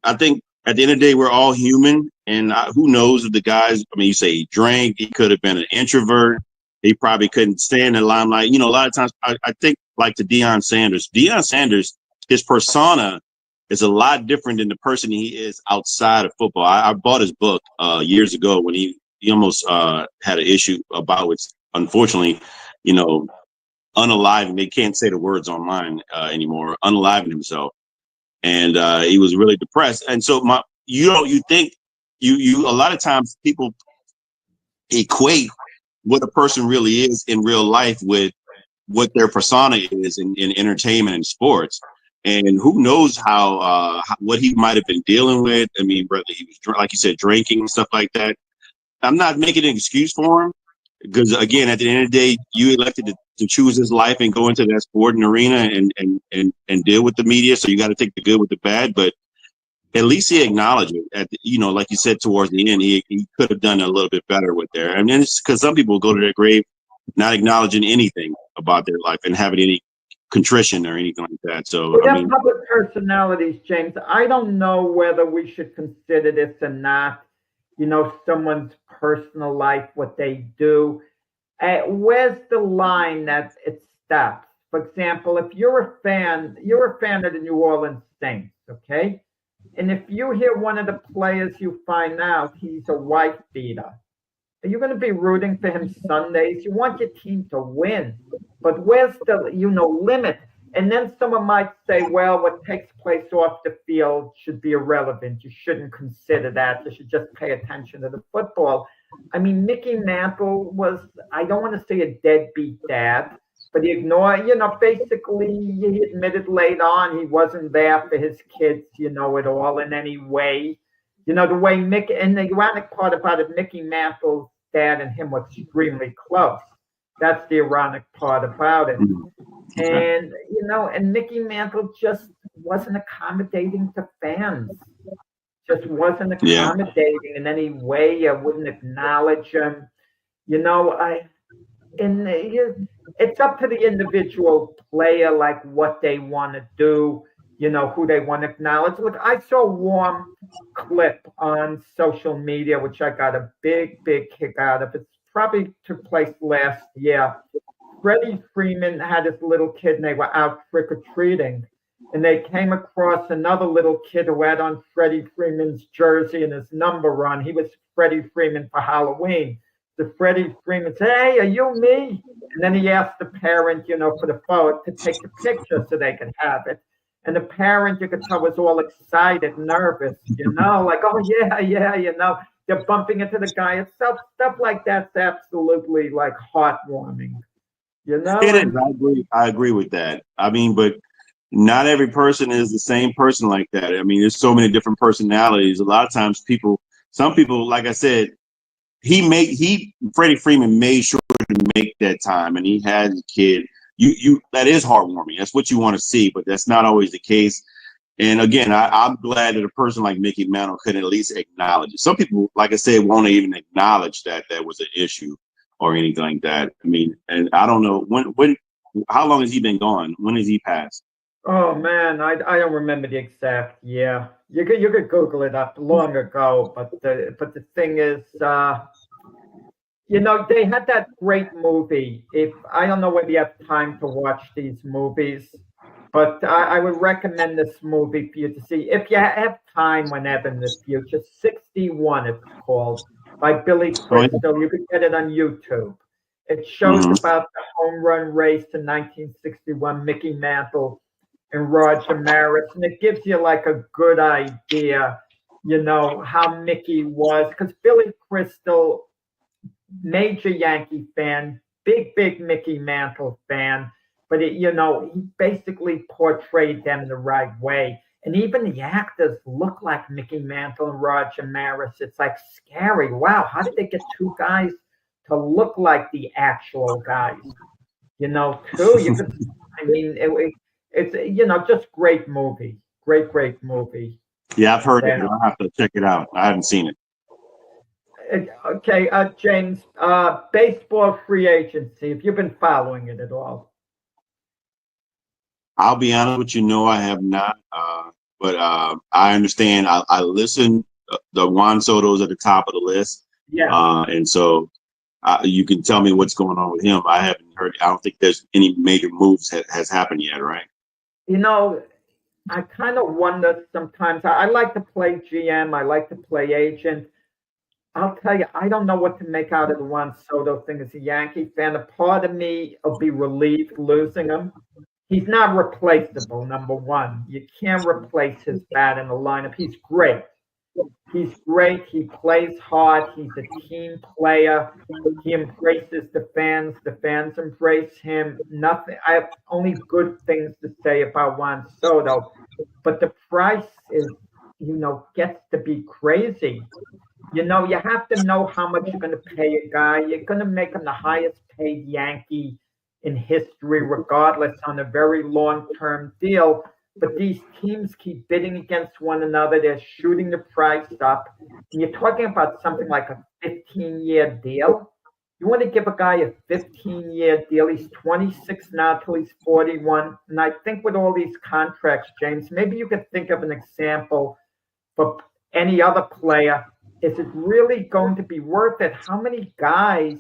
I think at the end of the day, we're all human, and who knows if the guys. I mean, you say he drank, he could have been an introvert. He probably couldn't stand the limelight. You know, a lot of times, I think like to Deion Sanders. Deion Sanders, his persona is a lot different than the person he is outside of football. I bought his book years ago when he almost had an issue about which, unfortunately, you know, unaliving. They can't say the words online anymore. Unaliving himself, and he was really depressed. And so you think you a lot of times people equate what a person really is in real life with what their persona is in entertainment and sports. And who knows what he might have been dealing with. I mean, brother, he was like you said, drinking and stuff like that. I'm not making an excuse for him because again, at the end of the day, you elected to choose his life and go into that sporting arena and deal with the media. So you got to take the good with the bad, but at least he acknowledged it. Like you said, towards the end, he could have done a little bit better with there. And then it's because some people go to their grave not acknowledging anything about their life and having any contrition or anything like that. So
We
I
have
mean,
public personalities, James. I don't know whether we should consider this or not. You know, someone's personal life, what they do. Where's the line that it stops? For example, if you're a fan of the New Orleans Saints, okay? And if you hear one of the players you find out he's a wife beater, are you going to be rooting for him Sundays? You want your team to win, but where's the limit? And then someone might say, well, what takes place off the field should be irrelevant. You shouldn't consider that. You should just pay attention to the football. I mean, Mickey Mantle was, I don't want to say a deadbeat dad, but he ignored, basically he admitted late on he wasn't there for his kids, at all in any way. The way Mickey, and the ironic part about it, Mickey Mantle's dad and him were extremely close. That's the ironic part about it.
okay.
And Mickey Mantle just wasn't accommodating to fans. Just wasn't
Yeah,
accommodating in any way. I wouldn't acknowledge him. I and it's up to the individual player, like what they want to do. Who they want to acknowledge. Look, I saw a warm clip on social media, which I got a big kick out of. It probably took place last year. Freddie Freeman had his little kid, and they were out trick or treating, and they came across another little kid who had on Freddie Freeman's jersey and his number on. He was Freddie Freeman for Halloween. So Freddie Freeman said, "Hey, are you me?" And then he asked the parent, for the photo to take the picture so they could have it. And the parent, you could tell, was all excited, nervous, like, oh yeah, they're bumping into the guy itself. Stuff like that's absolutely like heartwarming.
it is.
And
I agree with that. I mean, but not every person is the same person like that. I mean, there's so many different personalities. A lot of times, some people, like I said, Freddie Freeman made sure to make that time, and he had a kid. That is heartwarming. That's what you want to see, but that's not always the case. And again, I'm glad that a person like Mickey Mantle could at least acknowledge it. Some people, like I said, won't even acknowledge that that was an issue or anything like that. I mean, and I don't know how long has he been gone? When has he passed?
oh man, I don't remember the exact year. You could Google it up long ago, but the thing is, they had that great movie. If I don't know whether you have time to watch these movies, but I would recommend this movie for you to see if you have time whenever in the future. 61, it's called, by Billy
Oh,
Crystal. You could get it on YouTube. It shows
yeah.
about the home run race in 1961, Mickey Mantle and Roger Maris, and it gives you like a good idea, how Mickey was, because Billy Crystal, major Yankee fan, big Mickey Mantle fan, but he basically portrayed them the right way. And even the actors look like Mickey Mantle and Roger Maris. It's like scary. Wow, how did they get two guys to to look like the actual guys. Too. You could, I mean, it's just great movie, great movie.
Yeah, I've heard it. I'll have to check it out. I haven't seen it.
Okay, James, baseball free agency. Have you been following it at all?
I'll be honest with you, no, I have not. But I understand. I listen. The Juan Soto's at the top of the list.
Yeah.
And so you can tell me what's going on with him. I haven't heard. I don't think there's any major moves has happened yet, right?
I kind of wonder sometimes. I like to play GM. I like to play agent. I'll tell you, I don't know what to make out of the Juan Soto thing as a Yankee fan. A part of me will be relieved losing him. He's not replaceable, number one. You can't replace his bat in the lineup. He's great. He's great. He plays hard. He's a team player. He embraces the fans. The fans embrace him. Nothing. I have only good things to say about Juan Soto, but the price is, gets to be crazy. You have to know how much you're going to pay a guy. You're going to make him the highest paid Yankee in history, regardless, on a very long-term deal. But these teams keep bidding against one another. They're shooting the price up. And you're talking about something like a 15-year deal. You want to give a guy a 15-year deal. He's 26 now till he's 41. And I think with all these contracts, James, maybe you could think of an example for any other player. Is it really going to be worth it? How many guys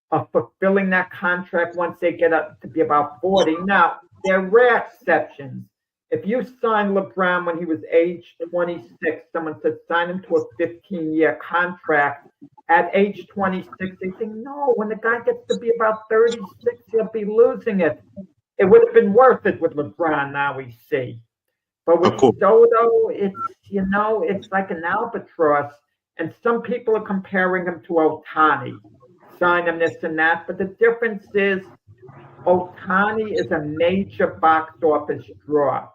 are fulfilling that contract once they get up to be about 40? Now, there are rare exceptions. If you signed LeBron when he was age 26, someone said sign him to a 15-year contract. At age 26, they think, no, when the guy gets to be about 36, he'll be losing it. It would have been worth it with LeBron, now we see. But with Soto, it's like an albatross. And some people are comparing him to Ohtani. Sign him this and that. But the difference is Ohtani is a major box office draw.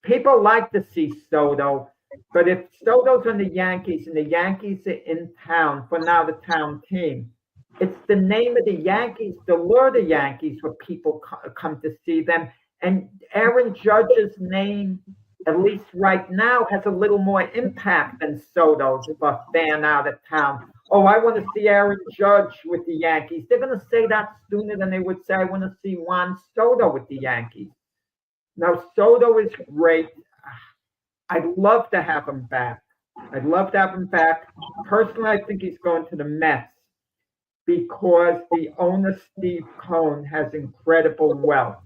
People like to see Soto, but if Soto's on the Yankees and the Yankees are in town, for now the town team, it's the name of the Yankees, the lure of the Yankees, where people come to see them. And Aaron Judge's name, at least right now, has a little more impact than Soto's for a fan out of town. Oh, I want to see Aaron Judge with the Yankees. They're going to say that sooner than they would say, I want to see Juan Soto with the Yankees. Now, Soto is great. I'd love to have him back. Personally, I think he's going to the Mets because the owner, Steve Cohen, has incredible wealth.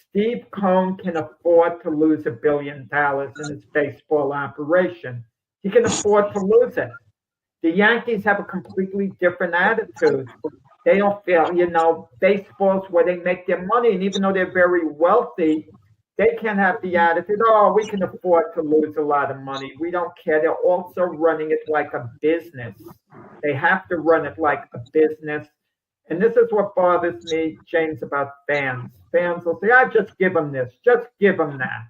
Steve Cohen can afford to lose $1 billion in his baseball operation. He can afford to lose it. The Yankees have a completely different attitude. They don't feel, baseball's where they make their money. And even though they're very wealthy, they can't have the attitude, oh, we can afford to lose a lot of money. We don't care. They're also running it like a business. They have to run it like a business. And this is what bothers me, James, about fans. Fans will say, just give them this. Just give them that.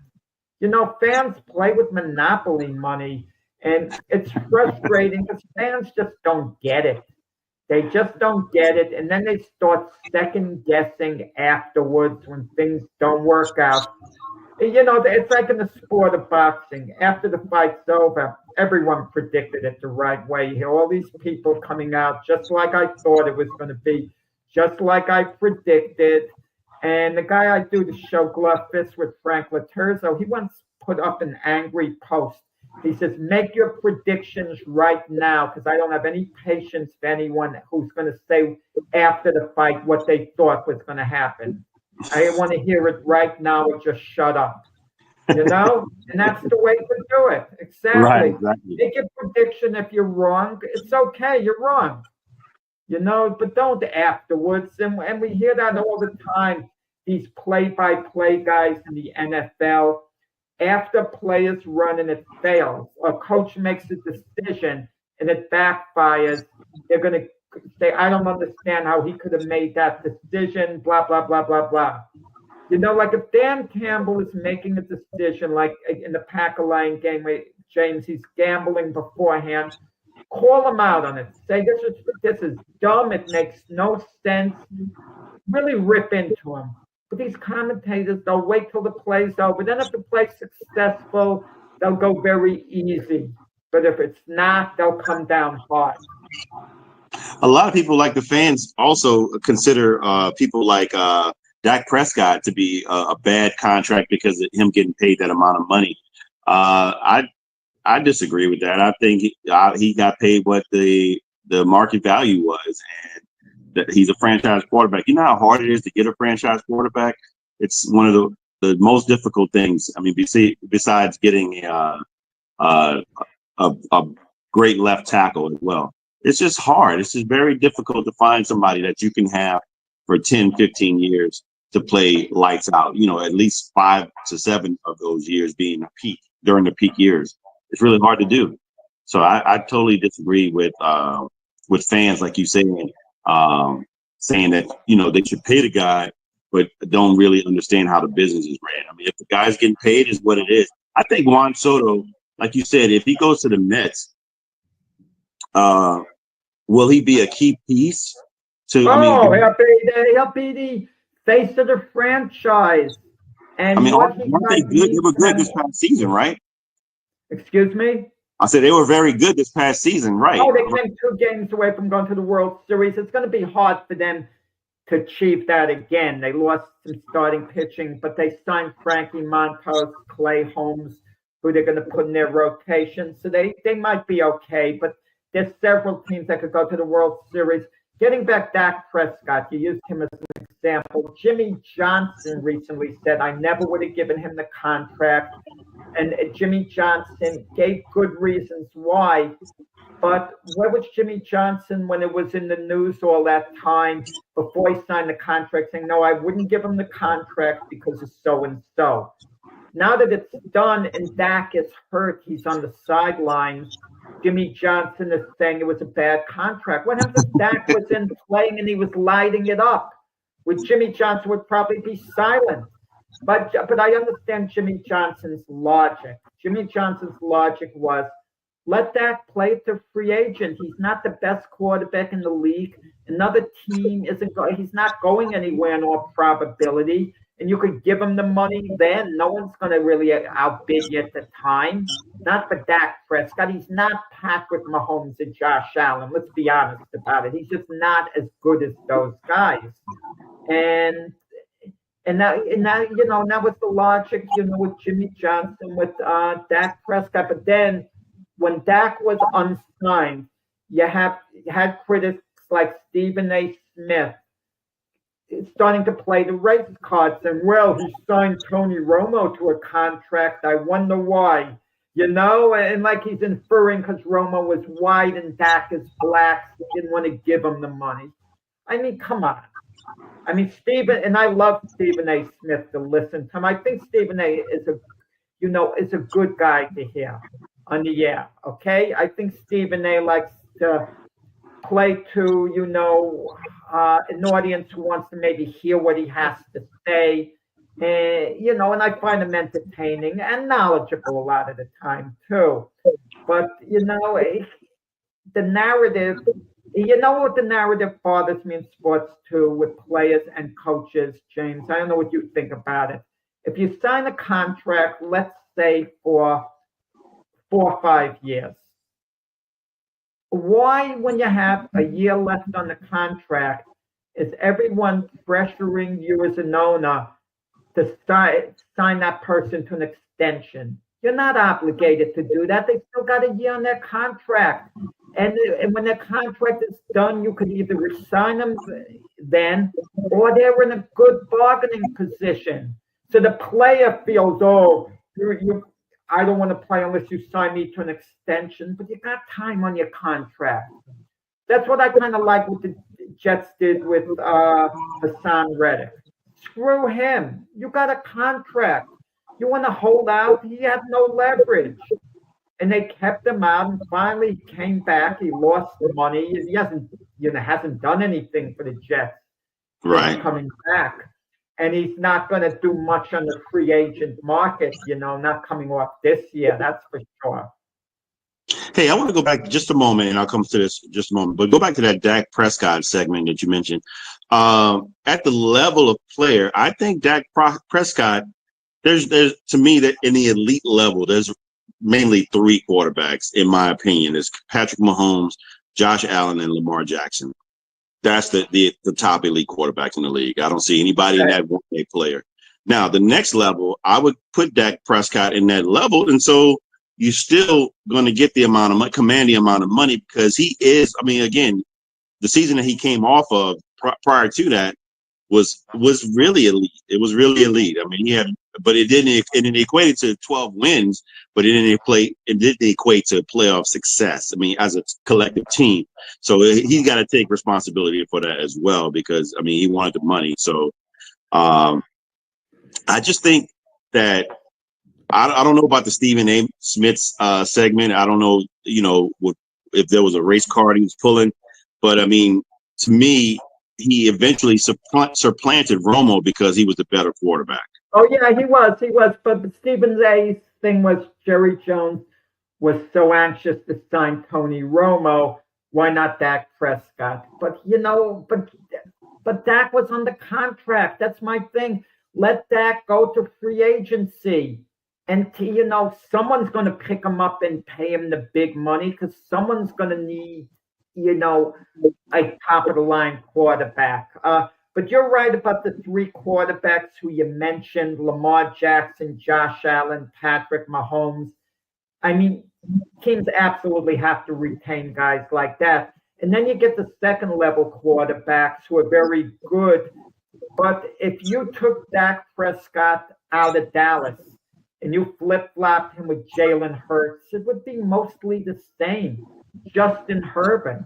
Fans play with monopoly money. And it's frustrating because fans just don't get it. They just don't get it. And then they start second guessing afterwards when things don't work out. It's like in the sport of boxing. After the fight's over, everyone predicted it the right way. You hear all these people coming out just like I thought it was going to be, just like I predicted. And the guy I do the show Glove Fist with, Frank Laterzo, he once put up an angry post. He says, make your predictions right now because I don't have any patience for anyone who's going to say after the fight what they thought was going to happen. I want to hear it right now or just shut up. And that's the way to do it. Exactly.
Right, exactly.
Make a prediction. If you're wrong, it's okay. You're wrong. But don't afterwards. And we hear that all the time. These play-by-play guys in the NFL, after players run and it fails, or a coach makes a decision and it backfires, they're going to say, I don't understand how he could have made that decision, blah, blah, blah, blah, blah. Like if Dan Campbell is making a decision, like in the Packer-Lion game where James, he's gambling beforehand, Call them out on it. Say this is dumb. It makes no sense. Really rip into them. But these commentators, they'll wait till the play's over. Then if the play's successful, they'll go very easy. But if it's not, they'll come down hard.
A lot of people, like the fans, also consider people like Dak Prescott to be a bad contract because of him getting paid that amount of money. I disagree with that. I think he got paid what the market value was, and that he's a franchise quarterback. You know how hard it is to get a franchise quarterback? It's one of the most difficult things. I mean, besides getting a great left tackle as well. It's just hard. It's just very difficult to find somebody that you can have for 10, 15 years to play lights out, at least 5 to 7 of those years being a peak during the peak years. It's really hard to do. So I totally disagree with fans like you saying that, they should pay the guy, but don't really understand how the business is ran. I mean, if the guy's getting paid is what it is. I think Juan Soto, like you said, if he goes to the Mets, will he be a key piece to?
He'll be the face of the franchise. And
aren't they good? They were good this past season, right?
Excuse me?
I said they were very good this past season, right?
Oh, they came 2 games away from going to the World Series. It's going to be hard for them to achieve that again. They lost some starting pitching, but they signed Frankie Montas, Clay Holmes, who they're going to put in their rotation. So they might be okay, but there's several teams that could go to the World Series. Getting back Dak Prescott, you used him as an example. Jimmy Johnson recently said, I never would have given him the contract. And Jimmy Johnson gave good reasons why. But where was Jimmy Johnson when it was in the news all that time before he signed the contract saying, no, I wouldn't give him the contract because of so-and-so. Now that it's done and Dak is hurt, he's on the sidelines, Jimmy Johnson is saying it was a bad contract. What happens if Dak was in playing and he was lighting it up? Jimmy Johnson would probably be silent. But I understand Jimmy Johnson's logic. Jimmy Johnson's logic was, let Dak play to free agent. He's not the best quarterback in the league. Another team he's not going anywhere in all probability. And you could give him the money then. No one's going to really outbid you at the time. Not for Dak Prescott. He's not Patrick Mahomes and Josh Allen. Let's be honest about it. He's just not as good as those guys. And now was the logic, with Jimmy Johnson, with Dak Prescott. But then when Dak was unsigned, you had critics like Stephen A. Smith starting to play the race card, saying, well, he signed Tony Romo to a contract. I wonder why. And like he's inferring because Romo was white and Dak is black, he didn't want to give him the money. I mean, come on. I mean, Stephen, and I love Stephen A. Smith to listen to him. I think Stephen A. is a good guy to hear on the air, okay? I think Stephen A. likes to play to, an audience who wants to maybe hear what he has to say. And I find him entertaining and knowledgeable a lot of the time, too. But, the narrative, what the narrative bothers me in sports, too, with players and coaches, James? I don't know what you think about it. If you sign a contract, let's say for 4 or 5 years, why, when you have a year left on the contract, is everyone pressuring you as an owner to sign that person to an extension? You're not obligated to do that. They still got a year on their contract. And when their contract is done, you could either resign them then, or they're in a good bargaining position. So the player feels, I don't want to play unless you sign me to an extension, but you got time on your contract. That's what I kind of like what the Jets did with Hassan Reddick. Screw him. You got a contract. You want to hold out? He had no leverage. And they kept him out, and finally he came back. He lost the money. He hasn't done anything for the Jets.
Right.
Coming back. And he's not going to do much on the free agent market, not coming off this year, that's for sure.
Hey, I want to go back just a moment, and I'll come to this just a moment. But go back to that Dak Prescott segment that you mentioned. At the level of player, I think Prescott. There's to me that in the elite level, there's mainly three quarterbacks, in my opinion. There's Patrick Mahomes, Josh Allen, and Lamar Jackson. That's the top elite quarterbacks in the league. I don't see anybody in that one-day player. Now, the next level, I would put Dak Prescott in that level, and so you're still going to get the amount of money, command the amount of money, because he is. I mean, again, the season that he came off of prior to that was really elite. It was really elite. I mean, he had, but it didn't equate to 12 wins, but it didn't equate to playoff success. I mean, as a collective team. So he's got to take responsibility for that as well, because I mean, he wanted the money. So I just think that I don't know about the Stephen A. Smith's segment. I don't know, if there was a race card he was pulling, but I mean, to me, he eventually supplanted Romo because he was the better quarterback.
Oh yeah, he was. But Stephen A's thing was Jerry Jones was so anxious to sign Tony Romo. Why not Dak Prescott? But but Dak was under contract. That's my thing. Let Dak go to free agency. And someone's going to pick him up and pay him the big money, because someone's going to need, a top of the line quarterback. But you're right about the three quarterbacks who you mentioned: Lamar Jackson, Josh Allen, Patrick Mahomes. I mean, teams absolutely have to retain guys like that. And then you get the second level quarterbacks who are very good. But if you took Dak Prescott out of Dallas and you flip-flopped him with Jalen Hurts, it would be mostly the same. Justin Herbert,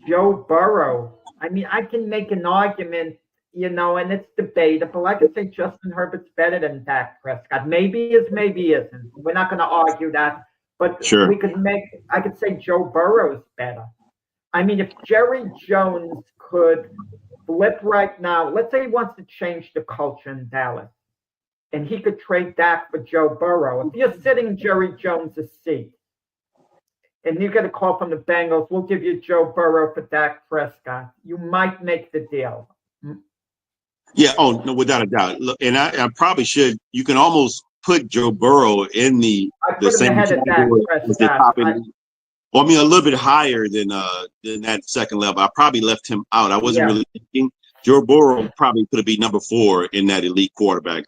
Joe Burrow. I mean, I can make an argument, and it's debatable. I could say Justin Herbert's better than Dak Prescott. Maybe he is, maybe he isn't. We're not going to argue that. But
sure.
I could say Joe Burrow's better. I mean, if Jerry Jones could flip right now, let's say he wants to change the culture in Dallas, and he could trade Dak for Joe Burrow. If you're sitting Jerry Jones' seat and you get a call from the Bengals, we'll give you Joe Burrow for Dak Prescott, you might make the deal.
Yeah. Oh, no, without a doubt. Look, and I probably should. You can almost put Joe Burrow in the same category as the top end. Well, I mean, a little bit higher than that second level. I probably left him out. I wasn't really thinking. Joe Burrow probably could be number 4 in that elite quarterback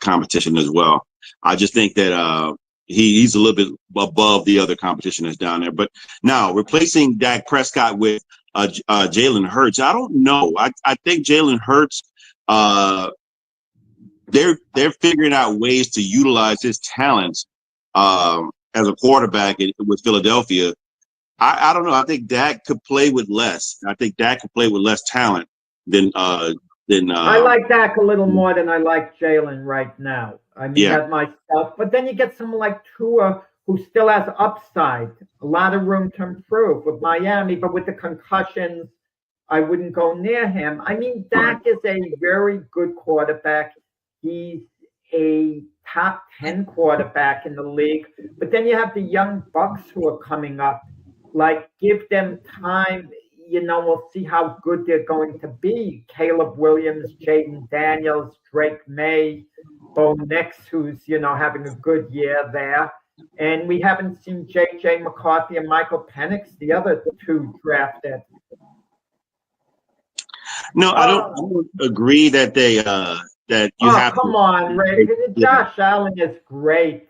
competition as well. I just think that he's a little bit above the other competition that's down there. But now replacing Dak Prescott with Jalen Hurts, I don't know. I think Jalen Hurts, they're figuring out ways to utilize his talents as a quarterback with Philadelphia. I don't know. I think Dak could play with less. I think Dak could play with less talent than. I
like Dak a little more than I like Jalen right now. I mean, that myself. But then you get someone like Tua, who still has upside, a lot of room to improve with Miami, but with the concussions, I wouldn't go near him. I mean, Dak is a very good quarterback. He's a top 10 quarterback in the league. But then you have the young Bucks who are coming up. Like, give them time. We'll see how good they're going to be. Caleb Williams, Jaden Daniels, Drake May, Bo Nix, who's, having a good year there. And we haven't seen J.J. McCarthy and Michael Penix, the other two drafted.
No, I don't agree that they that you have.
Come on, Ray. Josh Allen is great.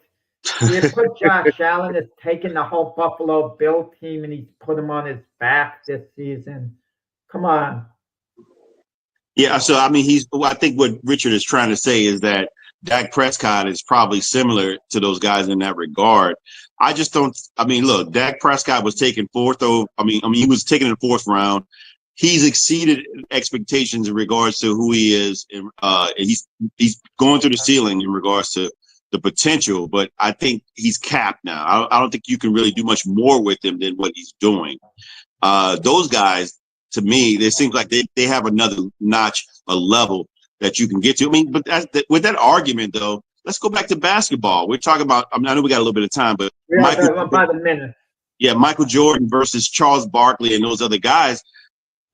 You put Josh Allen has taken the whole Buffalo Bill team and he's put him on his back this season. Come on.
Yeah, so I mean, I think what Richard is trying to say is that Dak Prescott is probably similar to those guys in that regard. I just don't. I mean, look, Dak Prescott was taken fourth. I mean, he was taken in the 4th round. He's exceeded expectations in regards to who he is, and he's going through the ceiling in regards to the potential. But I think he's capped now. I don't think you can really do much more with him than what he's doing. Those guys, to me, it seems like they have another notch, a level that you can get to. I mean, but with that argument, though, let's go back to basketball. We're talking about. I know we got a little bit of time, but
Yeah, about a minute.
Yeah, Michael Jordan versus Charles Barkley and those other guys.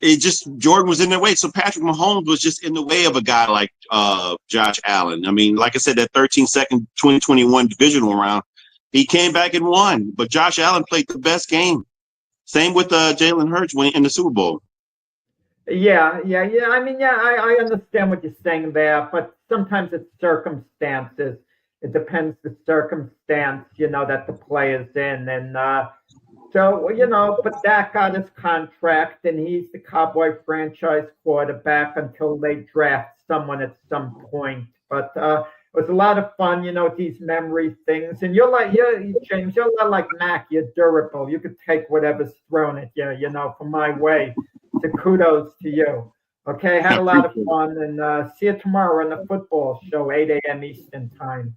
It just Jordan was in their way. So Patrick Mahomes was just in the way of a guy like Josh Allen. I mean, like I said, that 13-second 2021 divisional round, he came back and won. But Josh Allen played the best game. Same with Jalen Hurts in the Super Bowl.
Yeah. I mean, yeah, I understand what you're saying there, but sometimes it's circumstances. It depends the circumstance, that the player's in. And so, but Dak got his contract, and he's the Cowboy franchise quarterback until they draft someone at some point. But it was a lot of fun, these memory things. And James, you're not like Mac. You're durable. You could take whatever's thrown at you, from my way. So kudos to you. Okay, had a lot of fun, and see you tomorrow on the football show, 8 a.m. Eastern time.